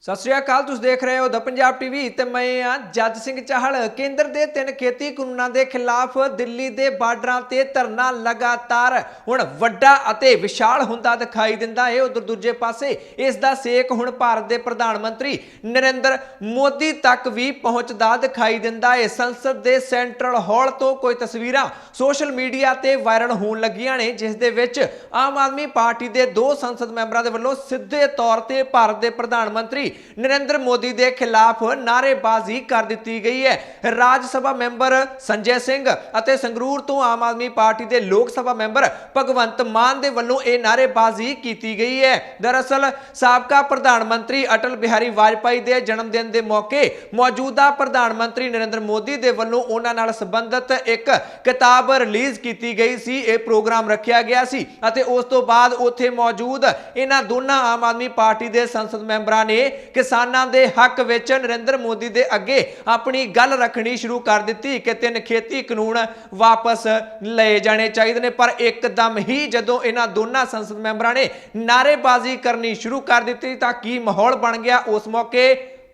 ਸਤਿ ਸ਼੍ਰੀ ਅਕਾਲ, ਤੁਸੀਂ ਦੇਖ ਰਹੇ ਹੋ ਦ ਪੰਜਾਬ ਟੀਵੀ ਤੇ ਮੈਂ ਆ ਜੱਜ ਸਿੰਘ ਚਾਹਲ। ਕੇਂਦਰ ਦੇ 3 ਖੇਤੀ ਕਾਨੂੰਨਾਂ ਦੇ ਖਿਲਾਫ ਦਿੱਲੀ ਦੇ ਬਾਰਡਰਾਂ ਤੇ ਧਰਨਾ ਲਗਾਤਾਰ ਹੁਣ ਵੱਡਾ ਅਤੇ ਵਿਸ਼ਾਲ ਹੁੰਦਾ ਦਿਖਾਈ ਦਿੰਦਾ ਹੈ। ਉਧਰ ਦੂਜੇ ਪਾਸੇ ਇਸ ਦਾ ਸੇਕ ਹੁਣ ਭਾਰਤ ਦੇ ਪ੍ਰਧਾਨ ਮੰਤਰੀ ਨਰਿੰਦਰ ਮੋਦੀ ਤੱਕ ਵੀ ਪਹੁੰਚਦਾ ਦਿਖਾਈ ਦਿੰਦਾ ਹੈ। ਸੰਸਦ ਦੇ ਸੈਂਟਰਲ ਹਾਲ ਤੋਂ ਕੋਈ ਤਸਵੀਰਾਂ ਸੋਸ਼ਲ ਮੀਡੀਆ ਤੇ ਵਾਇਰਲ ਹੋਣ ਲੱਗੀਆਂ ਨੇ, ਜਿਸ ਦੇ ਵਿੱਚ ਆਮ ਆਦਮੀ ਪਾਰਟੀ ਦੇ 2 ਸੰਸਦ ਮੈਂਬਰਾਂ ਦੇ ਵੱਲੋਂ ਸਿੱਧੇ ਤੌਰ ਤੇ ਭਾਰਤ ਦੇ ਪ੍ਰਧਾਨ ਮੰਤਰੀ नरेंद्र मोदी के खिलाफ नारेबाजी कर दी गई है। राज सभा मैंबर संजय सिंह और संगरूर तो आम आदमी पार्टी के लोक सभा मैंबर भगवंत मान के वलों यह नारेबाजी की गई है। दरअसल साबका प्रधानमंत्री अटल बिहारी वाजपेयी के जन्मदिन के मौके मौजूदा प्रधानमंत्री नरेंद्र मोदी के वलों उन्हां नाल संबंधित एक किताब रिलीज की गई सी। यह प्रोग्राम रखा गया सी अते उस तो बाद उत्थे मौजूद इन्हां दोनों आम आदमी पार्टी के संसद मैंबरां ने किसानां दे हक विच नरेंद्र मोदी दे अगे अपनी गल रखनी शुरू कर दी कि 3 खेती कानून वापस ले जाने चाहिए ने। पर एकदम ही जदों इन्हां दोनों संसद मैंबरां ने नारेबाजी करनी शुरू कर दी तां की माहौल बन गया उस मौके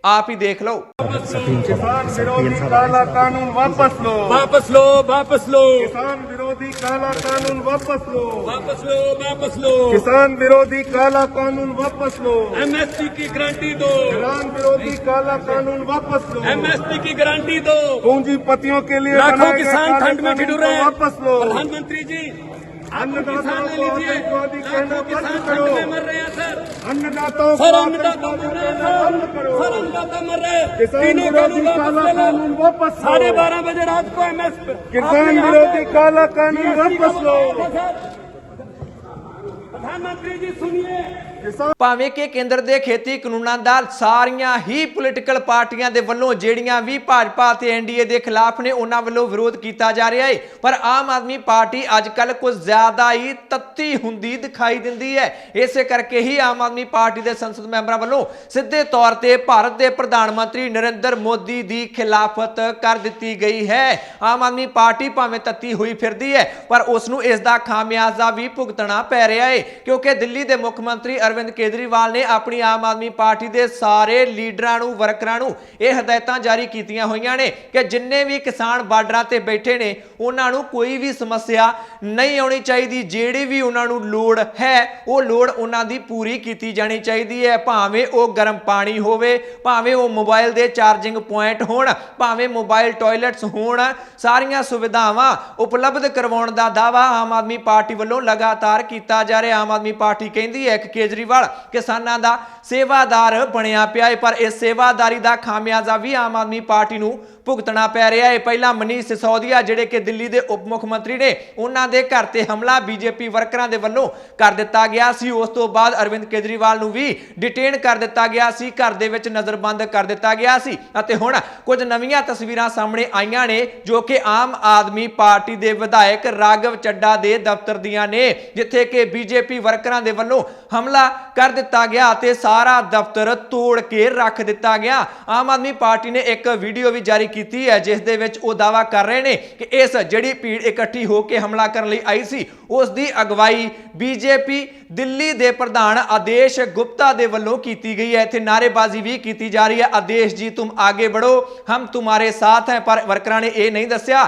आप ही देख लो। किसान विरोधी काला कानून वापस लो, वापस लो, वापस लो, किसान विरोधी काला कानून वापस लो, वापस लो, वापस लो, किसान विरोधी काला कानून वापस लो, एमएसपी की गारंटी दो, किसान विरोधी काला कानून वापस लो, एमएसपी की गारंटी दो। पूंजीपतियों के लिए लाखों बनाए गए किसान काले ठंड में कानून ठिठुर को रहे हैं। वापस लो। प्रधानमंत्री जी अन्नदाताओं किसान ले को लीजिए, आतंकवादी कहना लाखों बंद किसान करो। ठंड में मर रहे हैं सर। अन्नदाताओं को सर अन्नदाता आतंकवादी मर रहे हैं कहना बंद सर, करो। सर अन्नदाता मर रहे हैं। किसान तीनों विरोधी कानून काला वापस ले कानून लो। हाँ, वापस लो। 12:30 बजे रात को एमएसपी किसान विरोधी काला कानून वापस लो। प्रधानमंत्री जी सुनिए, भावें कि केंद्र के खेती कानूनों का सारियां ही पोलिटिकल पार्टियां दे वल्लों जेड़ियां भी भाजपा ते एनडीए के खिलाफ ने उन्हां वल्लों विरोध किया जा रहा है, पर आम आदमी पार्टी अजकल कुछ ज्यादा ही तत्ती हुंदी दिखाई दिंदी है। इस करके ही आम आदमी पार्टी के संसद मैंबरों वल्लों सीधे तौर पर भारत के प्रधानमंत्री नरेंद्र मोदी की खिलाफत कर दी गई है। आम आदमी पार्टी भावें तत्ती हुई फिरदी है, पर उसनूं इसका खामियाजा भी भुगतना पै रहा है, क्योंकि दिल्ली के मुख्यमंत्री अरविंद केजरीवाल ने अपनी आम आदमी पार्टी के सारे लीडरां वर्करां नूं यह हदायतां जारी कीतियां होईयां ने कि जिन्ने भी किसान बार्डरां ते बैठे ने उन्हां नूं कोई भी समस्या नहीं आउणी चाहिए। जिहड़ी भी उन्हां नूं लोड़ है वो लोड़ उन्हां दी पूरी कीती जानी चाहिए है। भावें वो गर्म पानी होवे, भावें वो मोबाइल दे चार्जिंग पॉइंट होण, भावें मोबाइल टॉयलेट्स होण, सारियां सुविधावां उपलब्ध करवाउण दा दावा आम आदमी पार्टी वल्लों लगातार कीता जा रहा। आम आदमी पार्टी कहती है कि केजरीवाल किसानां दा सेवादार बनिया पिया है, पर इस सेवादारी का खामियाजा भी आम आदमी पार्टी नूं भुगतना पै रहा है। पहला मनीष सिसोदिया जिहड़े कि दिल्ली के उप मुख्यमंत्री ने उन्हां दे घर ते हमला बीजेपी वर्करां दे वल्लों कर दिता गया सी। उस तो बाद अरविंद केजरीवाल नूं भी डिटेन कर दिता गया सी, घर दे विच नज़रबंद कर दिता गया सी। अते हुण कुछ नवीं तस्वीरां सामने आईयां ने जो कि आम आदमी पार्टी के विधायक राघव चड्डा के दफ्तर दियां ने, जिथे कि बीजेपी वर्करां दे वल्लों हमला कर दिता गया ते सारा दफ्तर तोड़ के रख दिता गया। आम आदमी पार्टी ने एक वीडियो भी जारी की है जिस दे विच वो दावा कर रहे हैं कि इस जिहड़ी भीड़ इकट्ठी होकर हमला करने लई आई सी उस दी अगवाई बीजेपी दिल्ली दे प्रधान आदेश गुप्ता दे वल्लों की गई है। इत्थे नारेबाजी भी की जा रही है, आदेश जी तुम आगे बढ़ो, हम तुम्हारे साथ हैं। पर वर्करां ने यह नहीं दस्सिया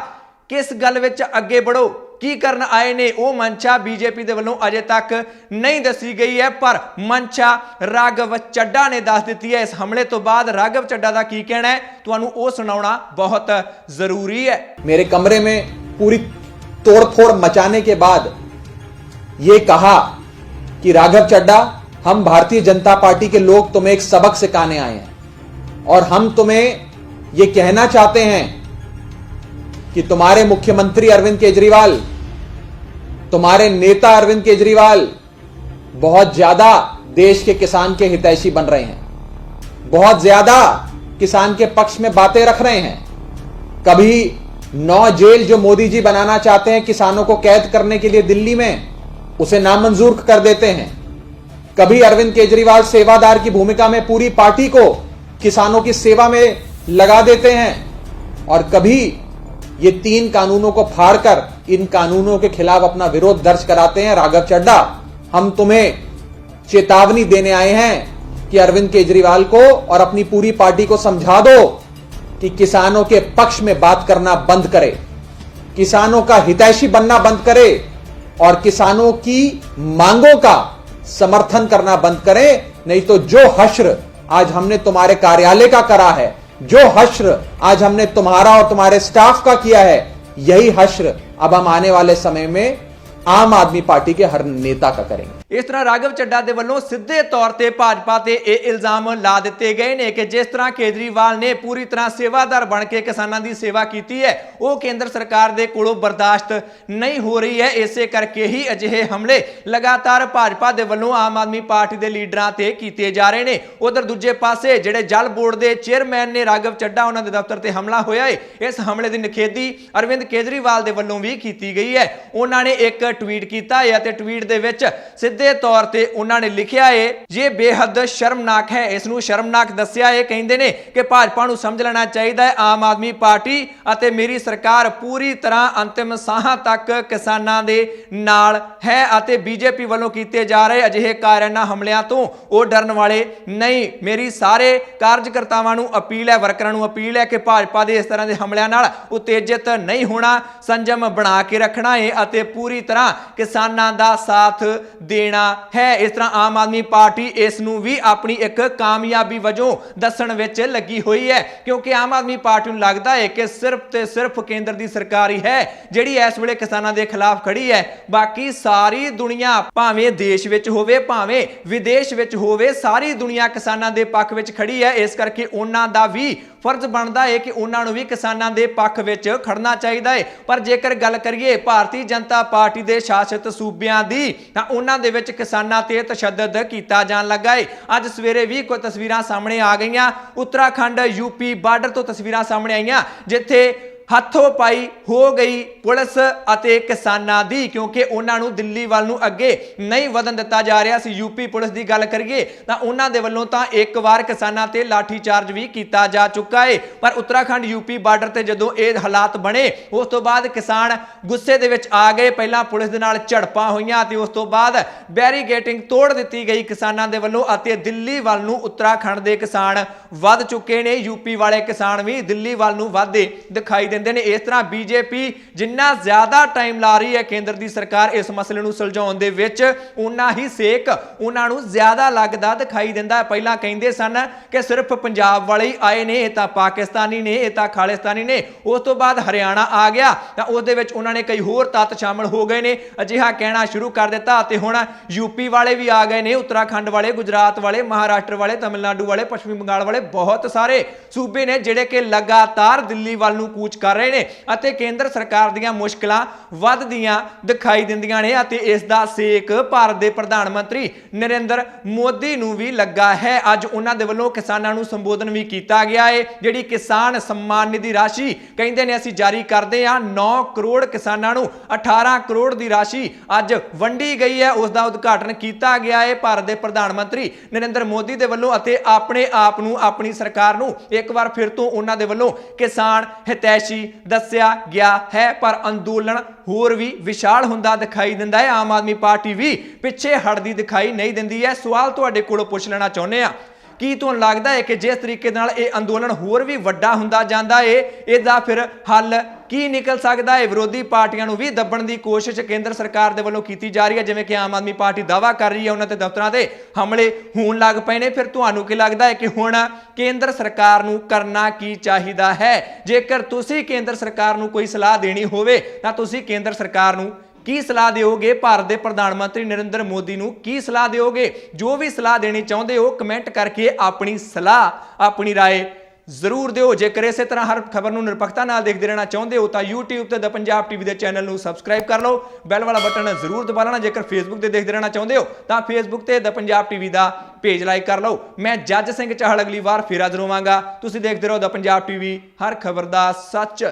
किस गल विच अगे बढ़ो, की करन आए ने। वो मंशा बीजेपी के वलों अजे तक नहीं दसी गई है, पर मंशा राघव चड्डा ने दस दी है। इस हमले तो बाद राघव चड्डा का की कहना है तुहानूं वो सुनाउणा बहुत जरूरी है। मेरे कमरे में पूरी तोड़फोड़ मचाने के बाद यह कहा कि राघव चड्डा, हम भारतीय जनता पार्टी के लोग तुम्हें एक सबक सिखाने आए हैं और हम तुम्हें यह कहना चाहते हैं कि तुम्हारे मुख्यमंत्री अरविंद केजरीवाल, तुम्हारे नेता अरविंद केजरीवाल बहुत ज्यादा देश के किसान के हितैषी बन रहे हैं, बहुत ज्यादा किसान के पक्ष में बातें रख रहे हैं। कभी 9 जेल जो मोदी जी बनाना चाहते हैं किसानों को कैद करने के लिए दिल्ली में, उसे नामंजूर कर देते हैं। कभी अरविंद केजरीवाल सेवादार की भूमिका में पूरी पार्टी को किसानों की सेवा में लगा देते हैं, और कभी ये 3 कानूनों को फाड़कर इन कानूनों के खिलाफ अपना विरोध दर्ज कराते हैं। राघव चड्डा, हम तुम्हें चेतावनी देने आए हैं कि अरविंद केजरीवाल को और अपनी पूरी पार्टी को समझा दो कि किसानों के पक्ष में बात करना बंद करे, किसानों का हितैषी बनना बंद करे और किसानों की मांगों का समर्थन करना बंद करें। नहीं तो जो हश्र आज हमने तुम्हारे कार्यालय का करा है, जो हश्र आज हमने तुम्हारा और तुम्हारे स्टाफ का किया है, यही हश्र अब हम आने वाले समय में आम आदमी पार्टी के हर नेता का करेंगे। इस तरह राघव ਚੱਡਾ ਦੇ ਵੱਲੋਂ ਸਿੱਧੇ ਤੌਰ ਤੇ ਭਾਜਪਾ ਤੇ ਇਹ ਇਲਜ਼ਾਮ ਲਾ ਦਿੱਤੇ ਗਏ ਨੇ ਕਿ ਜਿਸ ਤਰ੍ਹਾਂ ਕੇਜਰੀਵਾਲ ਨੇ ਪੂਰੀ ਤਰ੍ਹਾਂ ਸੇਵਾਦਾਰ ਬਣ ਕੇ ਕਿਸਾਨਾਂ ਦੀ ਸੇਵਾ ਕੀਤੀ ਹੈ, ਉਹ ਕੇਂਦਰ ਸਰਕਾਰ ਦੇ ਕੋਲੋਂ ਬਰਦਾਸ਼ਤ ਨਹੀਂ ਹੋ ਰਹੀ ਹੈ। ਇਸੇ ਕਰਕੇ ਹੀ ਅਜਿਹੇ ਹਮਲੇ ਲਗਾਤਾਰ ਭਾਜਪਾ ਦੇ ਵੱਲੋਂ ਆਮ ਆਦਮੀ ਪਾਰਟੀ ਦੇ ਲੀਡਰਾਂ ਤੇ ਕੀਤੇ ਜਾ ਰਹੇ ਨੇ। ਉਧਰ ਦੂਜੇ ਪਾਸੇ ਜਿਹੜੇ ਜਲ ਬੋਰਡ ਦੇ ਚੇਅਰਮੈਨ ਨੇ ਰਾਘਵ ਚੱਡਾ, ਉਹਨਾਂ ਦੇ ਦਫ਼ਤਰ ਤੇ ਹਮਲਾ ਹੋਇਆ ਹੈ। ਇਸ ਹਮਲੇ ਦੀ ਨਿਖੇਧੀ ਅਰਵਿੰਦ ਕੇਜਰੀਵਾਲ ਦੇ ਵੱਲੋਂ ਵੀ ਕੀਤੀ ਗਈ ਹੈ। ਉਹਨਾਂ ਨੇ ਇੱਕ ट्वीट किया है ते ट्वीट दे विच सीधे तौर ते उन्होंने लिखिया है, ये बेहद शर्मनाक है। इसनूं शर्मनाक दस्सिया है, कहिंदे ने कि भाजपा नूं समझ लेना चाहिए आम आदमी पार्टी अते मेरी सरकार पूरी तरह अंतिम साहां तक किसानां दे नाल है अते बीजेपी वालों कीते जा रहे अजिहे कायराना हमलियां तो वो डरन वाले नहीं। मेरी सारे कार्यकर्तावां नूं अपील है, वर्करां नूं अपील है कि भाजपा दे इस तरह के हमलियां नाल उत्तेजित नहीं होना, संयम बना के रखना है अते पूरी तरह किसानां दा साथ देना है। इस तरह आम आदमी पार्टी इस नूं भी अपनी एक कामयाबी वजों दस्सण विच लगी हुई है, क्योंकि आम आदमी पार्टी नूं लगदा है कि सिर्फ ते सिर्फ केंद्र दी सरकार ही है जिहड़ी इस वेले किसानां दे खिलाफ खड़ी है। बाकी सारी दुनिया भावें देश विच होवे भावें विदेश विच होवे, सारी दुनिया किसानां दे पक्ष विच खड़ी है। इस करके उन्हां दा भी फर्ज बनता है कि उन्होंने भी किसानों के पक्ष में खड़ना चाहिए है। पर जेकर गल करिए भारतीय जनता पार्टी के शासित सूबियां की, तो उन्होंने विच किसानों ते तशद्दद किया जान लगा है। अज सवेरे भी कोई तस्वीरां सामने आ गई, उत्तराखंड यूपी बार्डर तो तस्वीरां सामने आईयां जिथे हथों पाई हो गई पुलिस अते किसानां दी, क्योंकि उन्होंने दिल्ली वाल नूं अगे नहीं वधन दिता जा रहा सी। यूपी पुलिस की गल करिए तो उन्होंने दे वल्लों तां एक बार किसानां ते लाठी चार्ज भी किया जा चुका है। पर उत्तराखंड यूपी बार्डर ते जदों ये हालात बने उस तो बाद किसान गुस्से दे विच आ गए। पहलां पुलिस दे नाल झड़पां होईयां ते उस तो बाद बैरीगेटिंग तोड़ दित्ती गई किसानां दे वल्लों अते दिल्ली वाल नूं उत्तराखंड दे किसान वध चुके ने। यूपी वाले किसान भी दिल्ली वाल नूं वधदे दिखाई देंदे ने। इस तरह बीजेपी जिन्ना ज्यादा टाइम ला रही है केंद्र की सरकार इस मसले नूं सुलझाउण दे विच, उन्ना ही सेक उन्हां नूं ज्यादा लगदा दिखाई दिंदा। पहलां कहिंदे सन कि सिर्फ पंजाब वाले ही आए ने, ये तां पाकिस्तानी ने, ये तां खालिस्तानी ने। उस तो बाद हरियाणा आ गया तां उस दे विच उन्हां ने कई होर तत्त शामिल हो गए ने, अजिहा कहना शुरू कर दिता। ते हुण यूपी वाले भी आ गए ने, उत्तराखंड वाले, गुजरात वाले, महाराष्ट्र वाले, तमिलनाडु वाले, पश्चिमी बंगाल वाले, बहुत सारे सूबे ने जिहड़े कि लगातार दिल्ली वाल नूं कूच कर रहे हैं अते केंद्र सरकार दीयां मुश्किलां वधदियां दिखाई दिंदियां ने। अते इस दा सेक भारत दे प्रधानमंत्री नरेंद्र मोदी नूं भी लगा है। अज उन्हां दे वल्लों किसानां नूं संबोधन भी किया गया है। जिहड़ी किसान सम्मान निधि राशि कहिंदे ने असीं जारी करदे हां, 9 करोड़ किसानां नूं 18 करोड़ की राशि अज वंडी गई है, उस दा उद्घाटन किया गया है भारत दे प्रधानमंत्री नरेंद्र मोदी दे वल्लों अते अपने आप नूं अपनी सरकार नूं एक बार फिर तो उन्हां दे वल्लों किसान हितैषी दस्या गया है। पर अंदोलन होर भी विशाल हुंदा दिखाई दिंदा है। आम आदमी पार्टी भी पिछे हटदी दिखाई नहीं दिंदी है। सवाल तुहाडे कोलों पुछ लेना चाहुंदे आ, की तुहानूं लगदा है कि जिस तरीके नाल ये अंदोलन होर भी वड्डा हुंदा जांदा है, इहदा फिर हल की निकल सकता है? विरोधी पार्टियां नूं भी दबण की कोशिश केंद्र सरकार दे वल्लों की जा रही है, जिवें कि आम आदमी पार्टी दावा कर रही है उन्हां दे दफ्तरां ते हमले होण लग पए ने। फिर तुहानूं की लगदा है कि हुण केंद्र सरकार नूं करना की चाहिदा है? जेकर तुसीं केंद्र सरकार नूं कोई सलाह देनी होवे तां तुसीं केंद्र सरकार नूं की सलाह दोगे? भारत के प्रधानमंत्री नरेंद्र मोदी नूं की सलाह दोगे? जो भी सलाह देनी चाहते हो कमेंट करके अपनी सलाह अपनी राय जरूर दिओ। जेकर इस तरह हर खबर नूं निरपक्षता नाल देखते रहना चाहते हो तो यूट्यूब ते द पंजाब टीवी के चैनल नूं सबसक्राइब कर लो, बैल वाला बटन जरूर दबा लेना। जेकर फेसबुक ते देखते रहना चाहते हो तो फेसबुक ते द पंजाब टीवी का पेज लाइक कर लो। मैं जज सिंह चाहल अगली बार फिर हाज़र होवांगा। तुसीं देखते रहो द पंजाब टीवी, हर खबर दा सच।